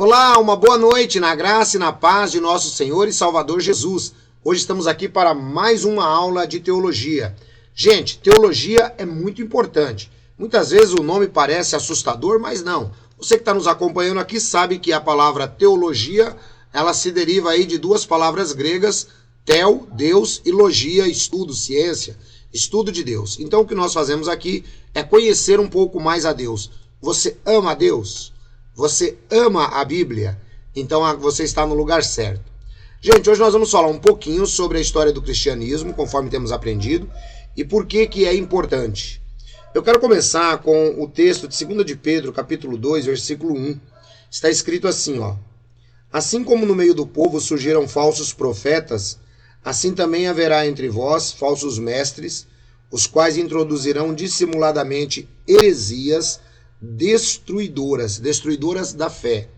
Olá, uma boa noite na graça e na paz de nosso Senhor e Salvador Jesus. Hoje estamos aqui para mais uma aula de teologia. Gente, teologia é muito importante. Muitas vezes o nome parece assustador, mas não. Você que está nos acompanhando aqui sabe que a palavra teologia, ela se deriva aí de duas palavras gregas, tel, Deus, e logia, estudo, ciência, estudo de Deus. Então o que nós fazemos aqui é conhecer um pouco mais a Deus. Você ama a Deus? Você ama a Bíblia? Então você está no lugar certo. Gente, hoje nós vamos falar um pouquinho sobre a história do cristianismo, conforme temos aprendido, e por que é importante. Eu quero começar com o texto de 2 de Pedro, capítulo 2, versículo 1. Está escrito assim, ó. Assim como no meio do povo surgiram falsos profetas, assim também haverá entre vós falsos mestres, os quais introduzirão dissimuladamente heresias destruidoras da fé,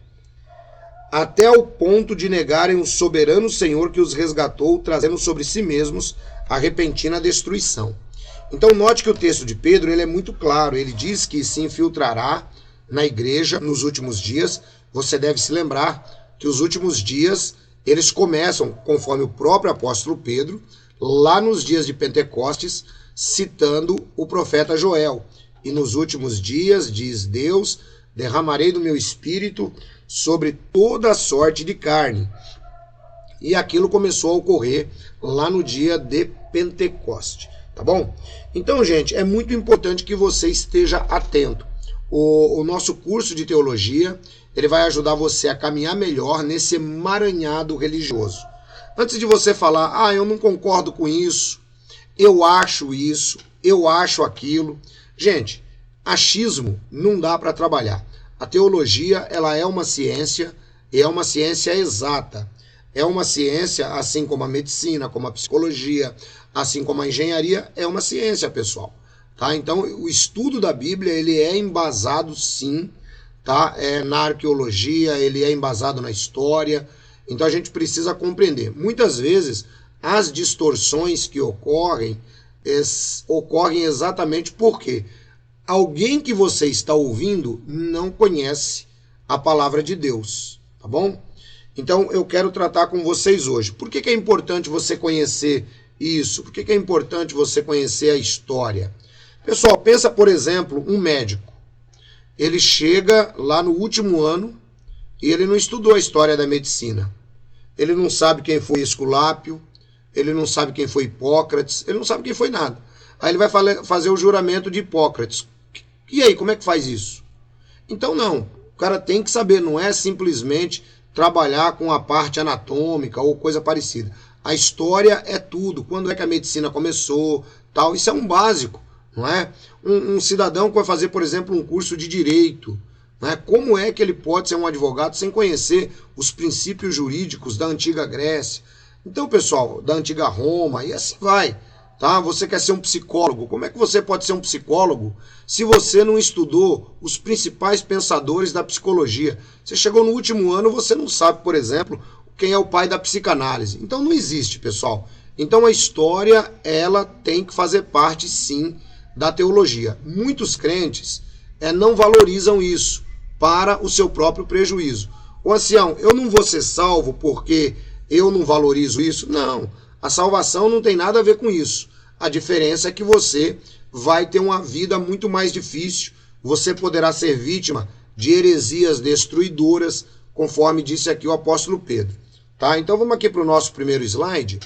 até o ponto de negarem o soberano Senhor que os resgatou, trazendo sobre si mesmos a repentina destruição. Então note que o texto de Pedro ele é muito claro, ele diz que se infiltrará na igreja nos últimos dias. Você deve se lembrar que os últimos dias eles começam, conforme o próprio apóstolo Pedro, lá nos dias de Pentecostes, citando o profeta Joel. E nos últimos dias, diz Deus, derramarei do meu espírito sobre toda a sorte de carne. E aquilo começou a ocorrer lá no dia de Pentecoste, tá bom? Então, gente, é muito importante que você esteja atento. O nosso curso de teologia, ele vai ajudar você a caminhar melhor nesse emaranhado religioso. Antes de você falar, eu não concordo com isso, eu acho aquilo. Gente, achismo não dá para trabalhar. A teologia, ela é uma ciência, e é uma ciência exata. É uma ciência, assim como a medicina, como a psicologia, assim como a engenharia, é uma ciência, pessoal. Tá? Então, o estudo da Bíblia, ele é embasado, sim, tá? Na arqueologia, ele é embasado na história. Então, a gente precisa compreender. Muitas vezes, as distorções que ocorrem exatamente porque alguém que você está ouvindo não conhece a palavra de Deus, tá bom? Então eu quero tratar com vocês hoje. Por que é importante você conhecer isso? Por que é importante você conhecer a história? Pessoal, pensa, por exemplo, um médico. Ele chega lá no último ano e ele não estudou a história da medicina. Ele não sabe quem foi Esculápio, ele não sabe quem foi Hipócrates, ele não sabe quem foi nada. Aí ele vai fazer o juramento de Hipócrates. E aí, como é que faz isso? Então não, o cara tem que saber, não é simplesmente trabalhar com a parte anatômica ou coisa parecida. A história é tudo, quando é que a medicina começou, tal, isso é um básico, não é? Um cidadão que vai fazer, por exemplo, um curso de direito, não é? Como é que ele pode ser um advogado sem conhecer os princípios jurídicos da antiga Grécia? Então, pessoal, da antiga Roma, e assim vai. Tá? Você quer ser um psicólogo. Como é que você pode ser um psicólogo se você não estudou os principais pensadores da psicologia? Você chegou no último ano, você não sabe, por exemplo, quem é o pai da psicanálise. Então não existe, pessoal. Então a história, ela tem que fazer parte, sim, da teologia. Muitos crentes não valorizam isso para o seu próprio prejuízo. Ô ancião, eu não vou ser salvo porque eu não valorizo isso? Não. A salvação não tem nada a ver com isso. A diferença é que você vai ter uma vida muito mais difícil. Você poderá ser vítima de heresias destruidoras, conforme disse aqui o apóstolo Pedro. Tá? Então vamos aqui para o nosso primeiro slide.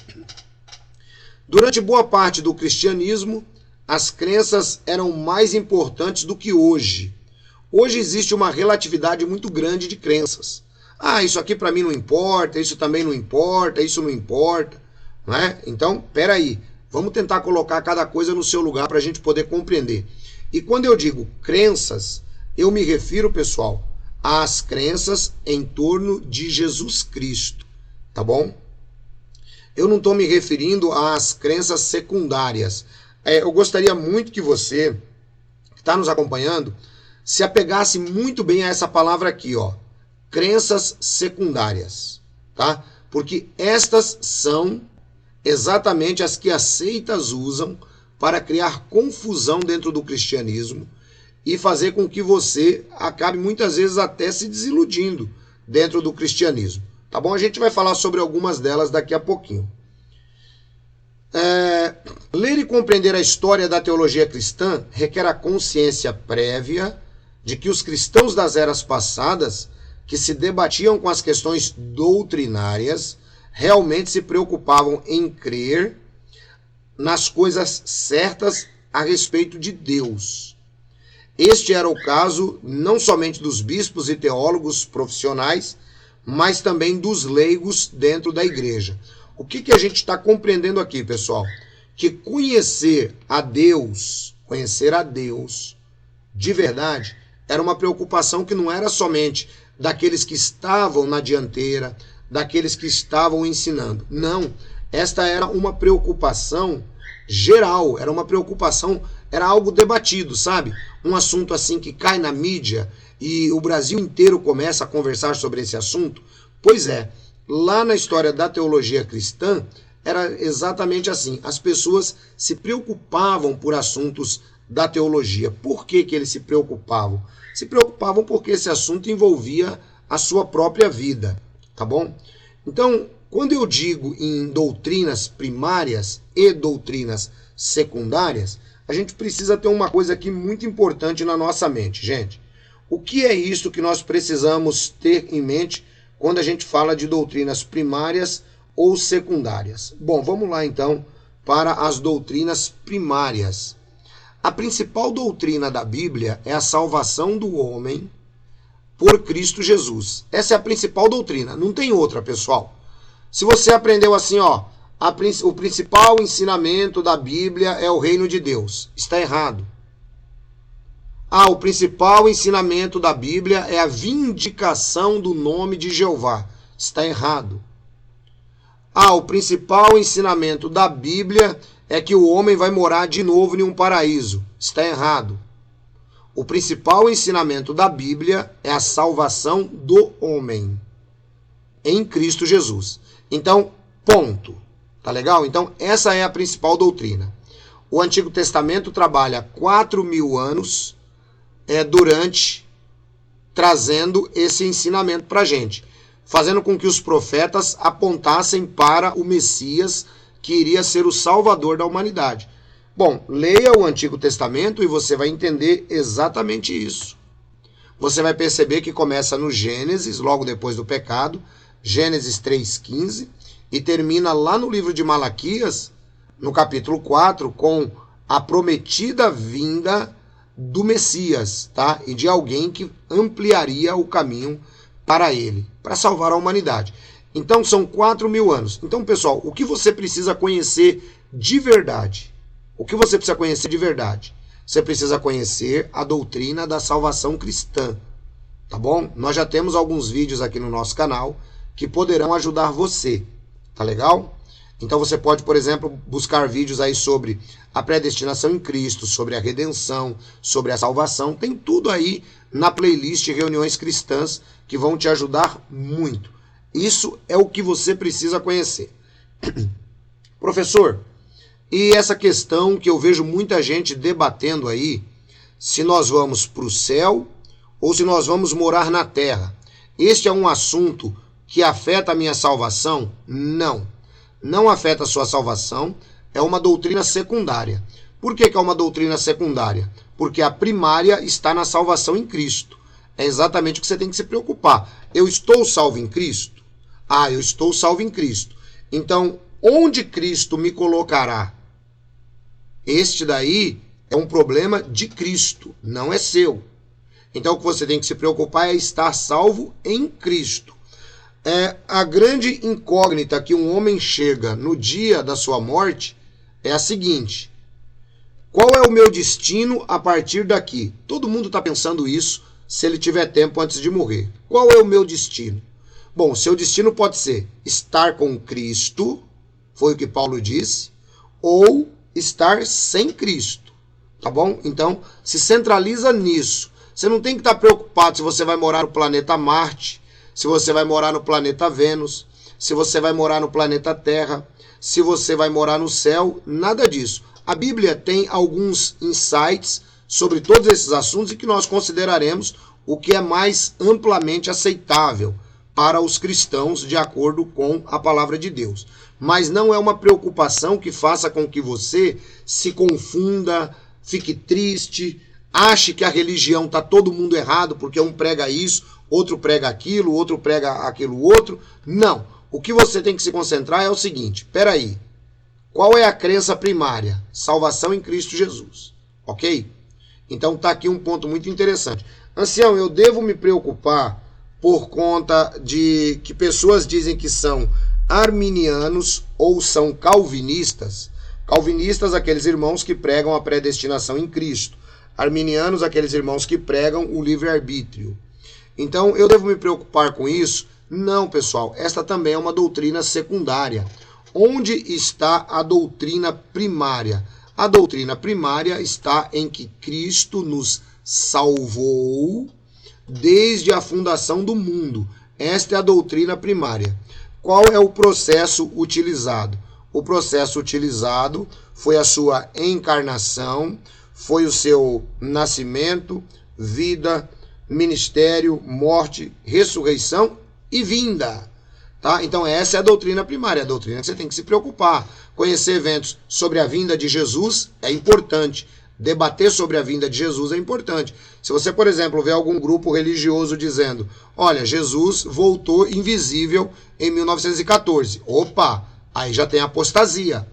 Durante boa parte do cristianismo, as crenças eram mais importantes do que hoje. Hoje existe uma relatividade muito grande de crenças. Isso aqui para mim não importa, isso também não importa, isso não importa. Não é? Então, peraí, vamos tentar colocar cada coisa no seu lugar para a gente poder compreender. E quando eu digo crenças, eu me refiro, pessoal, às crenças em torno de Jesus Cristo, tá bom? Eu não estou me referindo às crenças secundárias. Eu gostaria muito que você, que está nos acompanhando, se apegasse muito bem a essa palavra aqui, ó, crenças secundárias, tá? Porque estas são exatamente as que as seitas usam para criar confusão dentro do cristianismo e fazer com que você acabe muitas vezes até se desiludindo dentro do cristianismo. Tá bom? A gente vai falar sobre algumas delas daqui a pouquinho. Ler e compreender a história da teologia cristã requer a consciência prévia de que os cristãos das eras passadas, que se debatiam com as questões doutrinárias, realmente se preocupavam em crer nas coisas certas a respeito de Deus. Este era o caso não somente dos bispos e teólogos profissionais, mas também dos leigos dentro da igreja. O que a gente está compreendendo aqui, pessoal? Que conhecer a Deus de verdade, era uma preocupação que não era somente daqueles que estavam na dianteira, daqueles que estavam ensinando. Não, esta era uma preocupação geral, era uma preocupação, era algo debatido, sabe? Um assunto assim que cai na mídia e o Brasil inteiro começa a conversar sobre esse assunto. Pois é, lá na história da teologia cristã, era exatamente assim. As pessoas se preocupavam por assuntos da teologia. Por que eles se preocupavam? Se preocupavam porque esse assunto envolvia a sua própria vida, tá bom? Então, quando eu digo em doutrinas primárias e doutrinas secundárias, a gente precisa ter uma coisa aqui muito importante na nossa mente, gente. O que é isso que nós precisamos ter em mente quando a gente fala de doutrinas primárias ou secundárias? Bom, vamos lá então para as doutrinas primárias. A principal doutrina da Bíblia é a salvação do homem por Cristo Jesus. Essa é a principal doutrina, não tem outra, pessoal. Se você aprendeu assim, o principal ensinamento da Bíblia é o reino de Deus, está errado. O principal ensinamento da Bíblia é a vindicação do nome de Jeová, está errado. O principal ensinamento da Bíblia é que o homem vai morar de novo em um paraíso, está errado. O principal ensinamento da Bíblia é a salvação do homem em Cristo Jesus. Então, ponto. Tá legal? Então, essa é a principal doutrina. O Antigo Testamento trabalha 4.000 anos trazendo esse ensinamento para a gente, fazendo com que os profetas apontassem para o Messias, que iria ser o Salvador da humanidade. Bom, leia o Antigo Testamento e você vai entender exatamente isso. Você vai perceber que começa no Gênesis, logo depois do pecado, Gênesis 3,15, e termina lá no livro de Malaquias, no capítulo 4, com a prometida vinda do Messias, tá? E de alguém que ampliaria o caminho para ele, para salvar a humanidade. Então são 4.000 anos. Então, pessoal, o que você precisa conhecer de verdade? O que você precisa conhecer de verdade? Você precisa conhecer a doutrina da salvação cristã, tá bom? Nós já temos alguns vídeos aqui no nosso canal que poderão ajudar você, tá legal? Então você pode, por exemplo, buscar vídeos aí sobre a predestinação em Cristo, sobre a redenção, sobre a salvação. Tem tudo aí na playlist Reuniões Cristãs que vão te ajudar muito. Isso é o que você precisa conhecer. Professor, e essa questão que eu vejo muita gente debatendo aí, se nós vamos para o céu ou se nós vamos morar na terra. Este é um assunto que afeta a minha salvação? Não. Não afeta a sua salvação, é uma doutrina secundária. Por que é uma doutrina secundária? Porque a primária está na salvação em Cristo. É exatamente o que você tem que se preocupar. Eu estou salvo em Cristo? Eu estou salvo em Cristo. Então, onde Cristo me colocará? Este daí é um problema de Cristo, não é seu. Então, o que você tem que se preocupar é estar salvo em Cristo. A grande incógnita que um homem chega no dia da sua morte é a seguinte: qual é o meu destino a partir daqui? Todo mundo está pensando isso se ele tiver tempo antes de morrer. Qual é o meu destino? Bom, seu destino pode ser estar com Cristo, foi o que Paulo disse, ou estar sem Cristo, tá bom? Então, se centraliza nisso. Você não tem que estar preocupado se você vai morar no planeta Marte, se você vai morar no planeta Vênus, se você vai morar no planeta Terra, se você vai morar no céu, nada disso. A Bíblia tem alguns insights sobre todos esses assuntos e que nós consideraremos o que é mais amplamente aceitável para os cristãos de acordo com a palavra de Deus. Mas não é uma preocupação que faça com que você se confunda, fique triste, ache que a religião está todo mundo errado porque um prega isso, outro prega aquilo, outro prega aquilo outro. Não. O que você tem que se concentrar é o seguinte, peraí, qual é a crença primária? Salvação em Cristo Jesus, ok? Então está aqui um ponto muito interessante. Ancião, eu devo me preocupar por conta de que pessoas dizem que são arminianos ou são calvinistas? Calvinistas, aqueles irmãos que pregam a predestinação em Cristo. Arminianos, aqueles irmãos que pregam o livre-arbítrio. Então, eu devo me preocupar com isso? Não, pessoal. Esta também é uma doutrina secundária. Onde está a doutrina primária? A doutrina primária está em que Cristo nos salvou desde a fundação do mundo. Esta é a doutrina primária. Qual é o processo utilizado? O processo utilizado foi a sua encarnação, foi o seu nascimento, vida, ministério, morte, ressurreição e vinda. Tá? Então essa é a doutrina primária, a doutrina que você tem que se preocupar. Conhecer eventos sobre a vinda de Jesus é importante. Debater sobre a vinda de Jesus é importante. Se você, por exemplo, vê algum grupo religioso dizendo, olha, Jesus voltou invisível em 1914. Opa, aí já tem apostasia.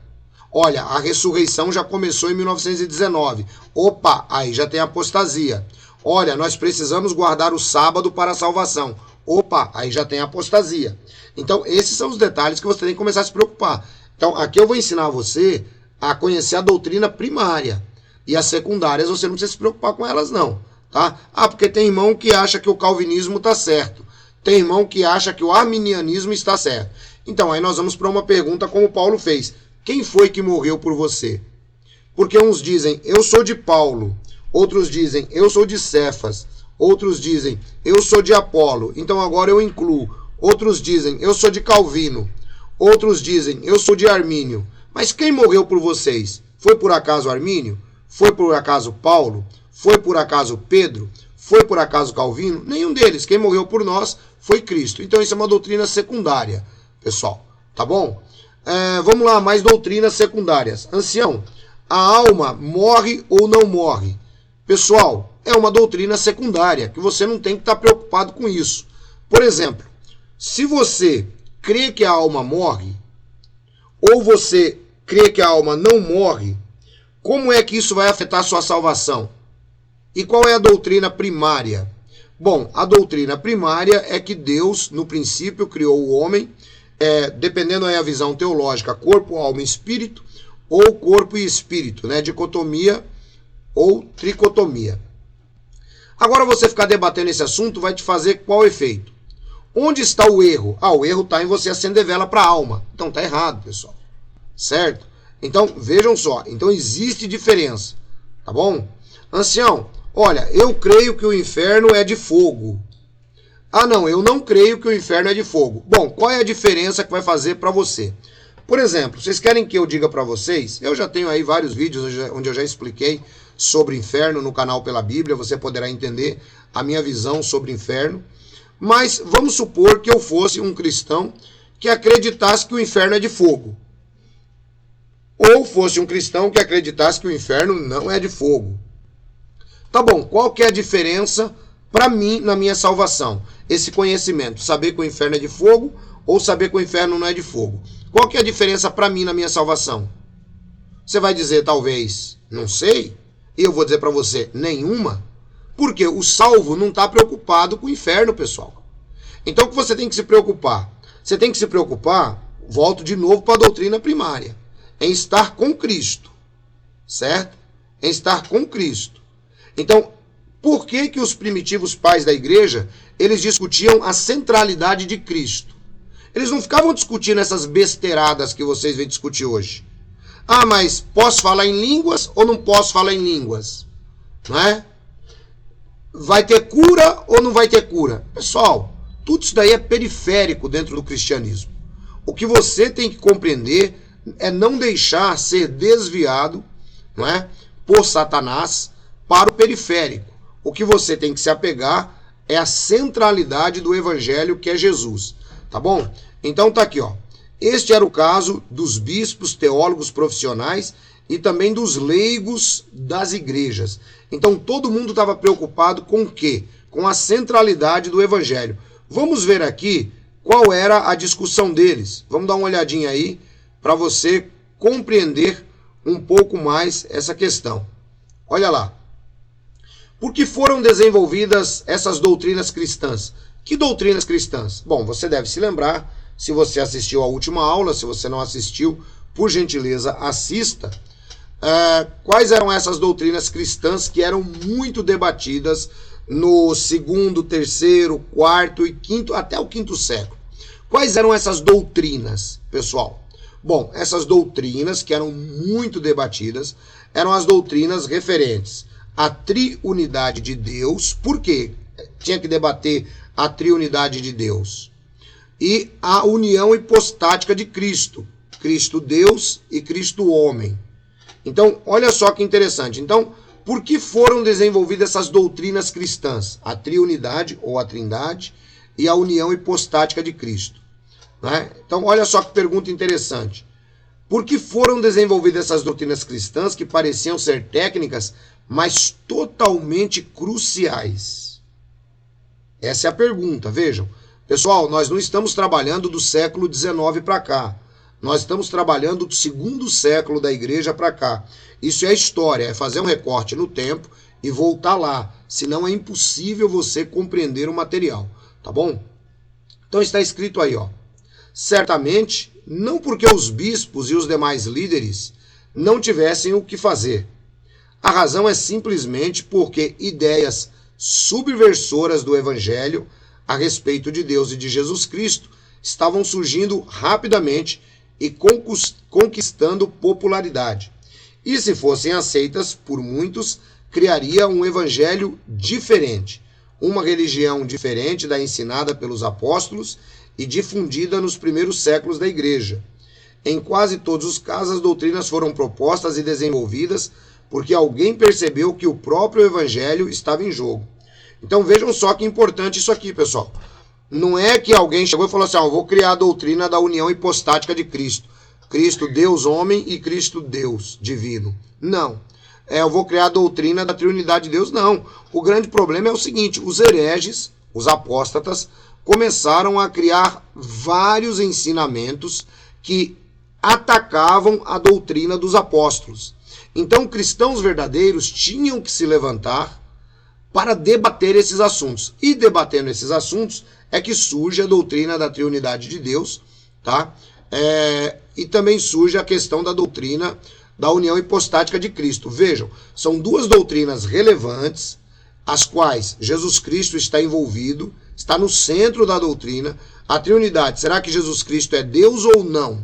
Olha, a ressurreição já começou em 1919. Opa, aí já tem apostasia. Olha, nós precisamos guardar o sábado para a salvação. Opa, aí já tem apostasia. Então, esses são os detalhes que você tem que começar a se preocupar. Então, aqui eu vou ensinar você a conhecer a doutrina primária. E as secundárias você não precisa se preocupar com elas não, tá? Ah, porque tem irmão que acha que o calvinismo está certo. Tem irmão que acha que o arminianismo está certo. Então, aí nós vamos para uma pergunta como Paulo fez. Quem foi que morreu por você? Porque uns dizem, eu sou de Paulo. Outros dizem, eu sou de Cefas. Outros dizem, eu sou de Apolo. Então agora eu incluo. Outros dizem, eu sou de Calvino. Outros dizem, eu sou de Armínio. Mas quem morreu por vocês? Foi por acaso Armínio? Foi por acaso Paulo? Foi por acaso Pedro? Foi por acaso Calvino? Nenhum deles. Quem morreu por nós foi Cristo. Então isso é uma doutrina secundária, pessoal. Tá bom? Vamos lá, mais doutrinas secundárias. Ancião, a alma morre ou não morre? Pessoal, é uma doutrina secundária, que você não tem que estar preocupado com isso. Por exemplo, se você crê que a alma morre, ou você crê que a alma não morre, como é que isso vai afetar a sua salvação? E qual é a doutrina primária? Bom, a doutrina primária é que Deus, no princípio, criou o homem, dependendo aí a visão teológica, corpo, alma e espírito, ou corpo e espírito, né? Dicotomia ou tricotomia. Agora você ficar debatendo esse assunto vai te fazer qual efeito? Onde está o erro? O erro está em você acender vela para a alma. Então está errado, pessoal. Certo? Então, vejam só. Então existe diferença. Tá bom? Ancião, olha, eu creio que o inferno é de fogo. Não, eu não creio que o inferno é de fogo. Bom, qual é a diferença que vai fazer para você? Por exemplo, vocês querem que eu diga para vocês? Eu já tenho aí vários vídeos onde eu já expliquei sobre inferno no canal Pela Bíblia. Você poderá entender a minha visão sobre inferno. Mas vamos supor que eu fosse um cristão que acreditasse que o inferno é de fogo. Ou fosse um cristão que acreditasse que o inferno não é de fogo. Tá bom, qual que é a diferença para mim na minha salvação? Esse conhecimento, saber que o inferno é de fogo ou saber que o inferno não é de fogo. Qual que é a diferença para mim na minha salvação? Você vai dizer talvez, não sei, e eu vou dizer para você, nenhuma. Porque o salvo não está preocupado com o inferno, pessoal. Então o que você tem que se preocupar? Você tem que se preocupar, volto de novo para a doutrina primária, em estar com Cristo, certo? Em estar com Cristo. Então, por que que os primitivos pais da igreja, eles discutiam a centralidade de Cristo? Eles não ficavam discutindo essas besteiradas que vocês vêm discutir hoje. Mas posso falar em línguas ou não posso falar em línguas? Não é? Vai ter cura ou não vai ter cura? Pessoal, tudo isso daí é periférico dentro do cristianismo. O que você tem que compreender é não deixar ser desviado, não é, por Satanás para o periférico. O que você tem que se apegar é a centralidade do evangelho, que é Jesus, tá bom? Então tá aqui, ó. Este era o caso dos bispos, teólogos profissionais e também dos leigos das igrejas. Então todo mundo estava preocupado com o quê? Com a centralidade do evangelho. Vamos ver aqui qual era a discussão deles. Vamos dar uma olhadinha aí para você compreender um pouco mais essa questão. Olha lá. Por que foram desenvolvidas essas doutrinas cristãs? Que doutrinas cristãs? Bom, você deve se lembrar, se você assistiu à última aula, se você não assistiu, por gentileza, assista. Quais eram essas doutrinas cristãs que eram muito debatidas no segundo, terceiro, quarto e quinto, até o quinto século? Quais eram essas doutrinas, pessoal? Bom, essas doutrinas que eram muito debatidas eram as doutrinas referentes à triunidade de Deus. Por quê? Tinha que debater a triunidade de Deus. E a união hipostática de Cristo. Cristo Deus e Cristo homem. Então, olha só que interessante. Então, por que foram desenvolvidas essas doutrinas cristãs? A triunidade ou a trindade e a união hipostática de Cristo. Né? Então, olha só que pergunta interessante. Por que foram desenvolvidas essas doutrinas cristãs que pareciam ser técnicas, mas totalmente cruciais? Essa é a pergunta, vejam. Pessoal, nós não estamos trabalhando do século XIX para cá. Nós estamos trabalhando do segundo século da igreja para cá. Isso é história, é fazer um recorte no tempo e voltar lá. Senão é impossível você compreender o material, tá bom? Então está escrito aí, ó. Certamente, não porque os bispos e os demais líderes não tivessem o que fazer. A razão é simplesmente porque ideias subversoras do evangelho a respeito de Deus e de Jesus Cristo estavam surgindo rapidamente e conquistando popularidade. E se fossem aceitas por muitos, criaria um evangelho diferente, uma religião diferente da ensinada pelos apóstolos e difundida nos primeiros séculos da igreja. Em quase todos os casos, as doutrinas foram propostas e desenvolvidas porque alguém percebeu que o próprio evangelho estava em jogo. Então vejam só que importante isso aqui, pessoal. Não é que alguém chegou e falou assim, eu vou criar a doutrina da união hipostática de Cristo. Cristo Deus homem e Cristo Deus divino. Não. Eu vou criar a doutrina da triunidade de Deus. Não. O grande problema é o seguinte, os hereges, os apóstatas, começaram a criar vários ensinamentos que atacavam a doutrina dos apóstolos. Então, cristãos verdadeiros tinham que se levantar para debater esses assuntos. E debatendo esses assuntos é que surge a doutrina da triunidade de Deus, tá? E também surge a questão da doutrina da união hipostática de Cristo. Vejam, são duas doutrinas relevantes, as quais Jesus Cristo está envolvido, está no centro da doutrina. A triunidade, será que Jesus Cristo é Deus ou não?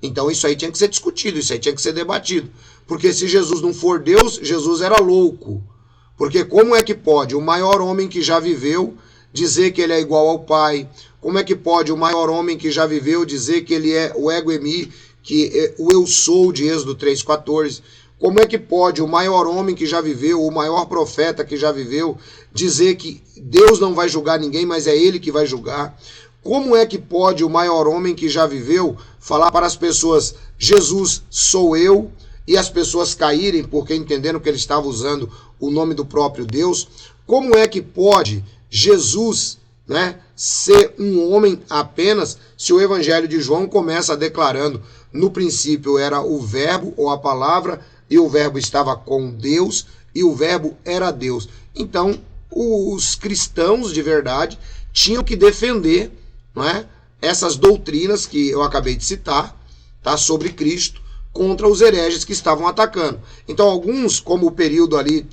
Então isso aí tinha que ser discutido, isso aí tinha que ser debatido. Porque se Jesus não for Deus, Jesus era louco. Porque como é que pode o maior homem que já viveu dizer que ele é igual ao Pai? Como é que pode o maior homem que já viveu dizer que ele é o ego emi, que é o eu sou de Êxodo 3,14? Como é que pode o maior homem que já viveu, o maior profeta que já viveu, dizer que Deus não vai julgar ninguém, mas é ele que vai julgar? Como é que pode o maior homem que já viveu falar para as pessoas, Jesus sou eu, e as pessoas caírem porque entenderam que ele estava usando o nome do próprio Deus? Como é que pode Jesus, né, ser um homem apenas, se o Evangelho de João começa declarando, no princípio era o verbo ou a palavra, e o verbo estava com Deus, e o verbo era Deus. Então, os cristãos de verdade tinham que defender, não é, essas doutrinas que eu acabei de citar, tá, sobre Cristo, contra os hereges que estavam atacando. Então alguns, como o período ali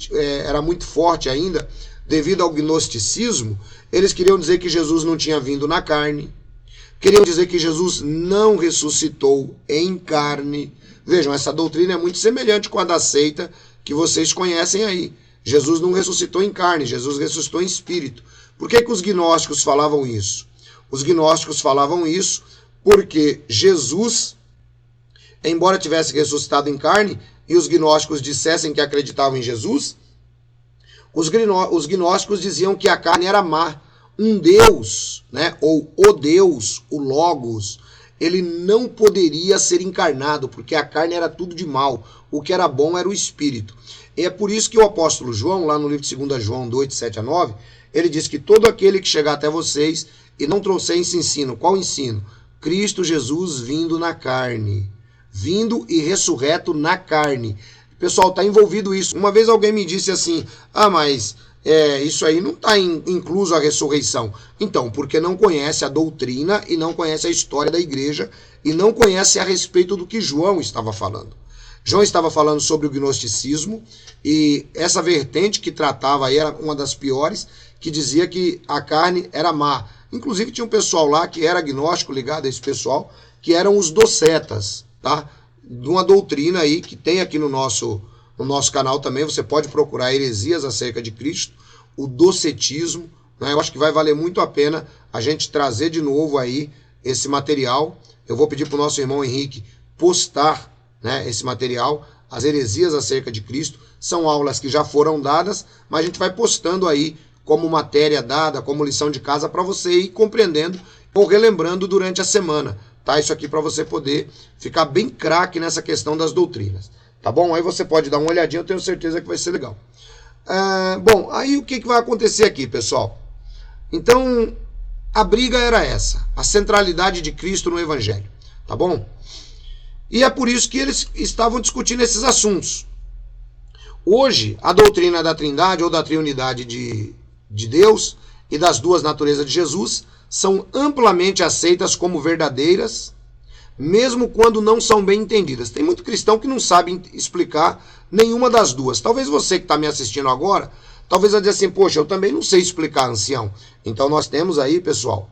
era muito forte ainda, devido ao gnosticismo, eles queriam dizer que Jesus não tinha vindo na carne, queriam dizer que Jesus não ressuscitou em carne. Vejam, essa doutrina é muito semelhante com a da seita que vocês conhecem aí. Jesus não ressuscitou em carne, Jesus ressuscitou em espírito. Por que os gnósticos falavam isso? Os gnósticos falavam isso porque Jesus, embora tivesse ressuscitado em carne, e os gnósticos dissessem que acreditavam em Jesus, Os gnósticos diziam que a carne era má. Um Deus, né, ou o Deus, o Logos, ele não poderia ser encarnado, porque a carne era tudo de mal. O que era bom era o espírito. E é por isso que o apóstolo João, lá no livro de 2 João 2, 7 a 9, ele diz que todo aquele que chegar até vocês e não trouxer esse ensino, qual ensino? Cristo Jesus vindo na carne. Vindo e ressurreto na carne. Pessoal, está envolvido isso. Uma vez alguém me disse assim, mas isso aí não está incluso a ressurreição. Então, porque não conhece a doutrina e não conhece a história da igreja e não conhece a respeito do que João estava falando. João estava falando sobre o gnosticismo e essa vertente que tratava aí era uma das piores, que dizia que a carne era má. Inclusive tinha um pessoal lá que era gnóstico ligado a esse pessoal, que eram os docetas, tá? De uma doutrina aí que tem aqui no nosso canal também, você pode procurar heresias acerca de Cristo, o docetismo, né? Eu acho que vai valer muito a pena a gente trazer de novo aí esse material. Eu vou pedir para o nosso irmão Henrique postar, né, esse material, as heresias acerca de Cristo. São aulas que já foram dadas, mas a gente vai postando aí como matéria dada, como lição de casa, para você ir compreendendo ou relembrando durante a semana. Tá? Isso aqui para você poder ficar bem craque nessa questão das doutrinas. Tá bom? Aí você pode dar uma olhadinha, eu tenho certeza que vai ser legal. Bom, aí o que vai acontecer aqui, pessoal? Então, a briga era essa, a centralidade de Cristo no Evangelho. Tá bom? E é por isso que eles estavam discutindo esses assuntos. Hoje, a doutrina da Trindade ou da Triunidade de Deus e das duas naturezas de Jesus são amplamente aceitas como verdadeiras, mesmo quando não são bem entendidas. Tem muito cristão que não sabe explicar nenhuma das duas. Talvez você que está me assistindo agora, talvez vai dizer assim, poxa, eu também não sei explicar, ancião. Então nós temos aí, pessoal,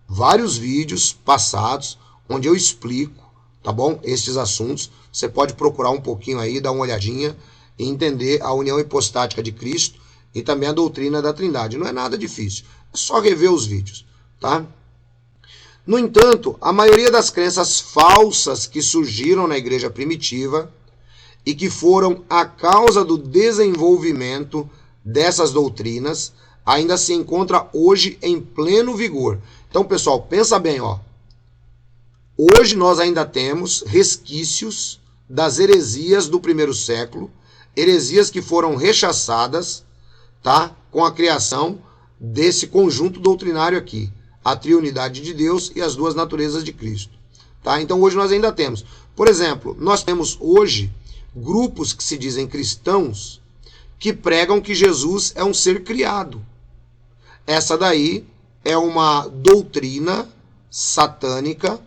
vários vídeos passados onde eu explico, tá bom? Estes assuntos. Você pode procurar um pouquinho aí, dar uma olhadinha e entender a união hipostática de Cristo e também a doutrina da Trindade. Não é nada difícil, é só rever os vídeos, tá? No entanto, a maioria das crenças falsas que surgiram na igreja primitiva e que foram a causa do desenvolvimento dessas doutrinas ainda se encontra hoje em pleno vigor. Então, pessoal, pensa bem, ó. Hoje nós ainda temos resquícios das heresias do primeiro século, heresias que foram rechaçadas, tá? Com a criação desse conjunto doutrinário aqui, a triunidade de Deus e as duas naturezas de Cristo. Tá? Então hoje nós ainda temos. Por exemplo, nós temos hoje grupos que se dizem cristãos que pregam que Jesus é um ser criado. Essa daí é uma doutrina satânica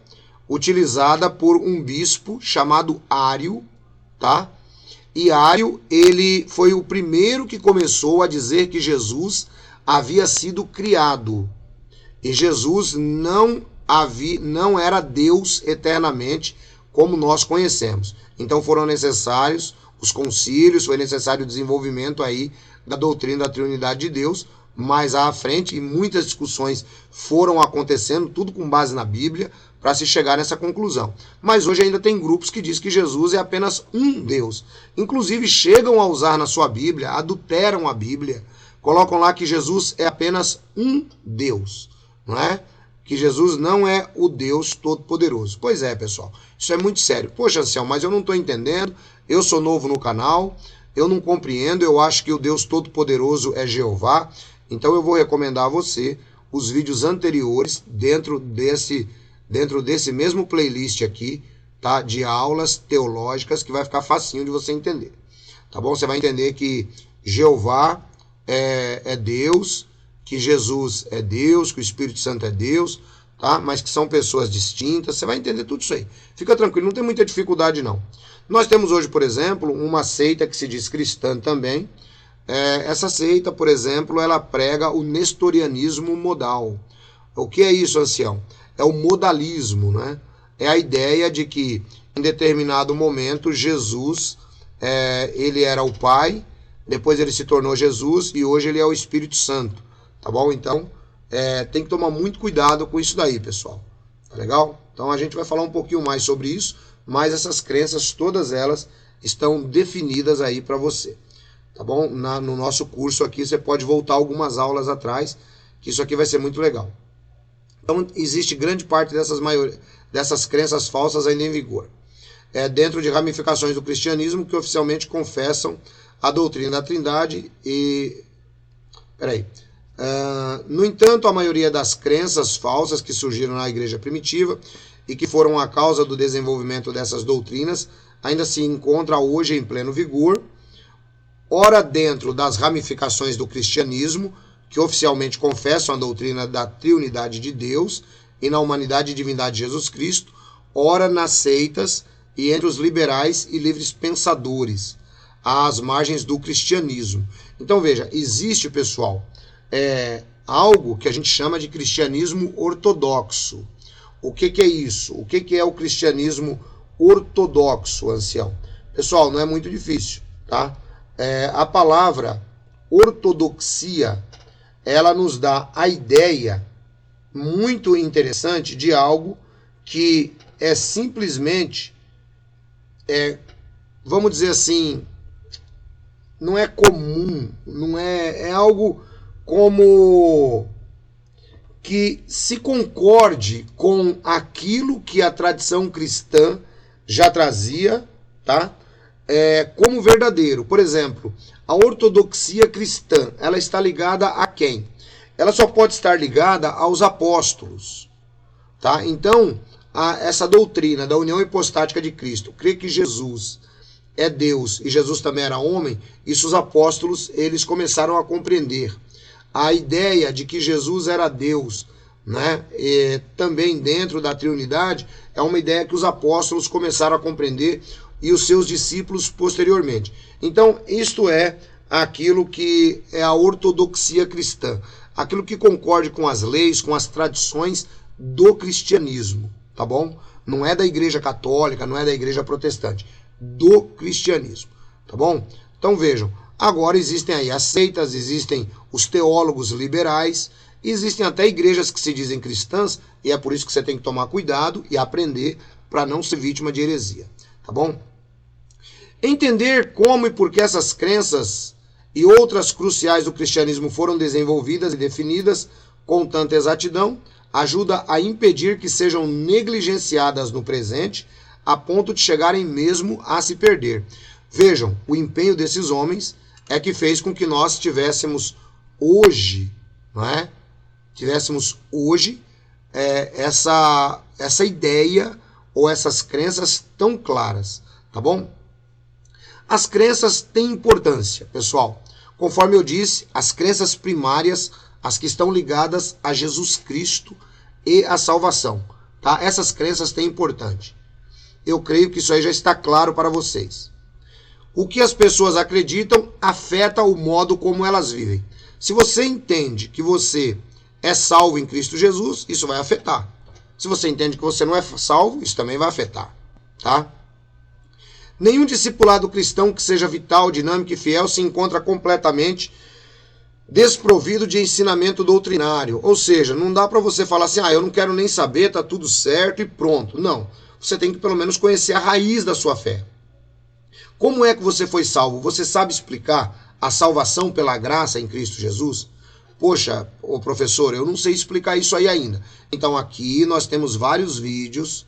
utilizada por um bispo chamado Ário, tá? E Ário, ele foi o primeiro que começou a dizer que Jesus havia sido criado. E Jesus não era Deus eternamente, como nós conhecemos. Então foram necessários os concílios, foi necessário o desenvolvimento aí da doutrina da Trindade de Deus, mais à frente, e muitas discussões foram acontecendo, tudo com base na Bíblia, para se chegar nessa conclusão. Mas hoje ainda tem grupos que dizem que Jesus é apenas um Deus. Inclusive chegam a usar na sua Bíblia, adulteram a Bíblia, colocam lá que Jesus é apenas um Deus, não é? Que Jesus não é o Deus Todo-Poderoso. Pois é, pessoal, isso é muito sério. Poxa, Anselmo, mas eu não estou entendendo, eu sou novo no canal, eu não compreendo, eu acho que o Deus Todo-Poderoso é Jeová, então eu vou recomendar a você os vídeos anteriores dentro desse mesmo playlist aqui, tá? De aulas teológicas, que vai ficar facinho de você entender, tá bom? Você vai entender que Jeová é Deus, que Jesus é Deus, que o Espírito Santo é Deus, tá? Mas que são pessoas distintas, você vai entender tudo isso aí. Fica tranquilo, não tem muita dificuldade não. Nós temos hoje, por exemplo, uma seita que se diz cristã também. Essa seita, por exemplo, ela prega o nestorianismo modal. O que é isso, ancião? É o modalismo, né? É a ideia de que em determinado momento Jesus, ele era o Pai, depois ele se tornou Jesus e hoje ele é o Espírito Santo, tá bom? Então, tem que tomar muito cuidado com isso daí, pessoal, tá legal? Então a gente vai falar um pouquinho mais sobre isso, mas essas crenças, todas elas, estão definidas aí para você. tá bom? No nosso curso aqui você pode voltar algumas aulas atrás, que isso aqui vai ser muito legal. Então existe grande parte dessas crenças falsas ainda em vigor, dentro de ramificações do cristianismo que oficialmente confessam a doutrina da Trindade e... Peraí. No entanto, a maioria das crenças falsas que surgiram na igreja primitiva e que foram a causa do desenvolvimento dessas doutrinas ainda se encontra hoje em pleno vigor, ora dentro das ramificações do cristianismo, que oficialmente confessam a doutrina da triunidade de Deus e na humanidade e divindade de Jesus Cristo, ora nas seitas e entre os liberais e livres pensadores, às margens do cristianismo. Então veja, existe, pessoal, algo que a gente chama de cristianismo ortodoxo. O que é isso? O que é o cristianismo ortodoxo, ancião? Pessoal, não é muito difícil, tá? A palavra ortodoxia, ela nos dá a ideia muito interessante de algo que é simplesmente, vamos dizer assim, não é comum, não é algo como que se concorde com aquilo que a tradição cristã já trazia, tá? Como verdadeiro. Por exemplo, a ortodoxia cristã, ela está ligada a quem? Ela só pode estar ligada aos apóstolos, tá? Então, essa doutrina da união hipostática de Cristo, crer que Jesus é Deus e Jesus também era homem, isso os apóstolos, eles começaram a compreender. A ideia de que Jesus era Deus, né, e também dentro da triunidade, é uma ideia que os apóstolos começaram a compreender e os seus discípulos posteriormente. Então, isto é aquilo que é a ortodoxia cristã, aquilo que concorde com as leis, com as tradições do cristianismo, tá bom? Não é da igreja católica, não é da igreja protestante, do cristianismo, tá bom? Então vejam, agora existem aí as seitas, existem os teólogos liberais, existem até igrejas que se dizem cristãs, e é por isso que você tem que tomar cuidado e aprender para não ser vítima de heresia, tá bom? Entender como e por que essas crenças e outras cruciais do cristianismo foram desenvolvidas e definidas com tanta exatidão ajuda a impedir que sejam negligenciadas no presente a ponto de chegarem mesmo a se perder. Vejam, o empenho desses homens é que fez com que nós tivéssemos hoje, não é? Tivéssemos hoje essa ideia ou essas crenças tão claras, tá bom? As crenças têm importância, pessoal. Conforme eu disse, as crenças primárias, as que estão ligadas a Jesus Cristo e a salvação, tá? Essas crenças têm importância. Eu creio que isso aí já está claro para vocês. O que as pessoas acreditam afeta o modo como elas vivem. Se você entende que você é salvo em Cristo Jesus, isso vai afetar. Se você entende que você não é salvo, isso também vai afetar, tá? Nenhum discipulado cristão que seja vital, dinâmico e fiel se encontra completamente desprovido de ensinamento doutrinário. Ou seja, não dá para você falar assim, eu não quero nem saber, tá tudo certo e pronto. Não. Você tem que pelo menos conhecer a raiz da sua fé. Como é que você foi salvo? Você sabe explicar a salvação pela graça em Cristo Jesus? Poxa, ô professor, eu não sei explicar isso aí ainda. Então aqui nós temos vários vídeos,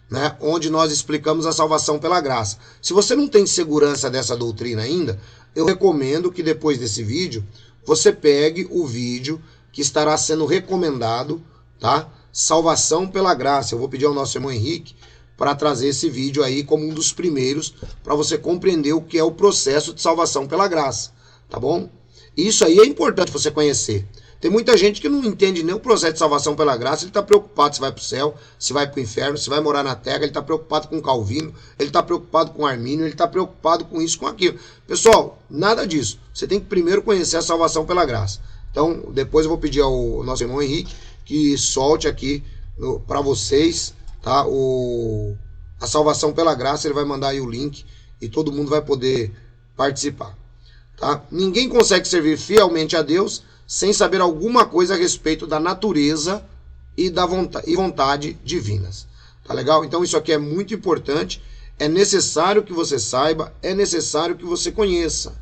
né, onde nós explicamos a salvação pela graça. Se você não tem segurança dessa doutrina ainda, eu recomendo que depois desse vídeo, você pegue o vídeo que estará sendo recomendado, tá? Salvação pela graça. Eu vou pedir ao nosso irmão Henrique para trazer esse vídeo aí como um dos primeiros, para você compreender o que é o processo de salvação pela graça, tá bom? Isso aí é importante você conhecer. Tem muita gente que não entende nem o processo de salvação pela graça, ele está preocupado se vai para o céu, se vai para o inferno, se vai morar na terra, ele está preocupado com Calvino, ele está preocupado com Armínio, ele está preocupado com isso, com aquilo. Pessoal, nada disso. Você tem que primeiro conhecer a salvação pela graça. Então, depois eu vou pedir ao nosso irmão Henrique que solte aqui para vocês, tá? A salvação pela graça, ele vai mandar aí o link e todo mundo vai poder participar, tá? Ninguém consegue servir fielmente a Deus sem saber alguma coisa a respeito da natureza e da vontade divinas. Tá legal? Então isso aqui é muito importante, é necessário que você saiba, é necessário que você conheça,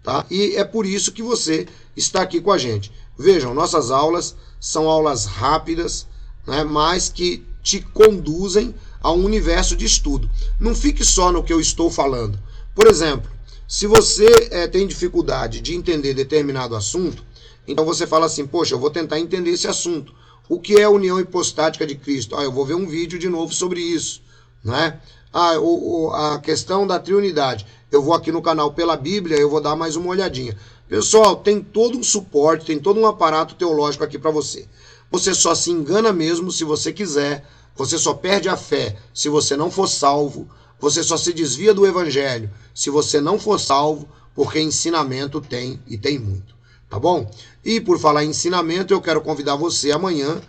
tá? E é por isso que você está aqui com a gente. Vejam, nossas aulas são aulas rápidas, né, mas que te conduzem a um universo de estudo. Não fique só no que eu estou falando. Por exemplo, se você tem dificuldade de entender determinado assunto, então você fala assim, poxa, eu vou tentar entender esse assunto. O que é a união hipostática de Cristo? Eu vou ver um vídeo de novo sobre isso, né? A questão da triunidade. Eu vou aqui no canal Pela Bíblia, eu vou dar mais uma olhadinha. Pessoal, tem todo um suporte, tem todo um aparato teológico aqui para você. Você só se engana mesmo se você quiser, você só perde a fé se você não for salvo, você só se desvia do evangelho se você não for salvo, porque ensinamento tem e tem muito, tá bom? E por falar em ensinamento, eu quero convidar você amanhã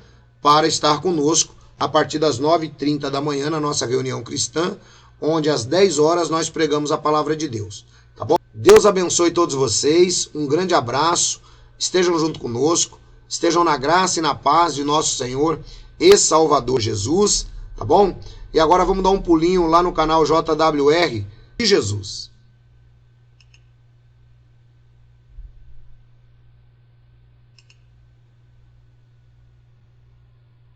para estar conosco a partir das 9h30 da manhã na nossa reunião cristã, onde às 10 horas nós pregamos a palavra de Deus, tá bom? Deus abençoe todos vocês, um grande abraço, estejam junto conosco, estejam na graça e na paz de nosso Senhor e Salvador Jesus, tá bom? E agora vamos dar um pulinho lá no canal JWR de Jesus.